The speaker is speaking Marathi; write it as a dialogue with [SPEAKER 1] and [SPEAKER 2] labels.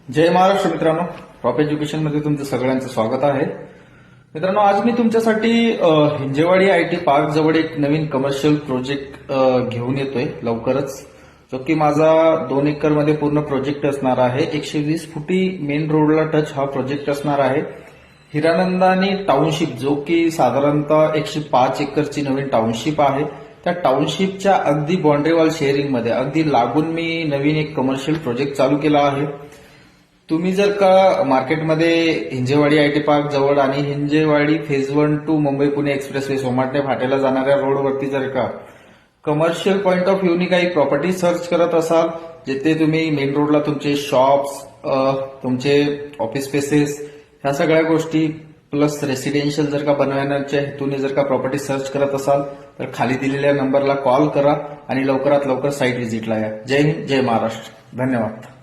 [SPEAKER 1] जय महाराष्ट्र मित्रांनो, टॉप एज्युकेशन मध्ये तुमचं सगळ्यांचं स्वागत आहे. मित्रांनो, आज मी तुमच्यासाठी हिंजेवाडी आयटी पार्क जवळ एक नवीन कमर्शियल प्रोजेक्ट घेऊन येतोय लवकरच, जो की माझा 2 एकर मध्ये पूर्ण प्रोजेक्ट असणार आहे. 120 फुटी मेन रोडला टच हा प्रोजेक्ट असणार आहे. हिरानंदानी टाउनशिप, जो की साधारणतः 105 एकरची नवीन टाउनशिप आहे, त्या टाउनशिपच्या अगदी बाउंड्री वॉल शेअरिंग मध्ये अगदी लागून मी नवीन एक कमर्शियल प्रोजेक्ट चालू केला आहे. तुम्ही जर का मार्केटमध्ये हिंजेवाडी आयटी पार्क जवळ आणि Hinjewadi phase 1 to Mumbai Pune expressway Somatane फाट्याला जाणाऱ्या रोडवरती जर का कमर्शियल पॉइंट ऑफ व्ह्यूनी काही प्रॉपर्टी सर्च करत असाल, जिथे तुम्ही मेन रोडला तुमचे शॉप्स, तुमचे ऑफिस स्पेसेस, ह्या सगळ्या गोष्टी प्लस रेसिडेन्शियल जर का बनवण्याच्या हेतूने जर का प्रॉपर्टी सर्च करत असाल, तर खाली दिलेल्या नंबरला कॉल करा आणि लवकरात लवकर साईट व्हिजिटला या. जय हिंद, जय महाराष्ट्र. धन्यवाद.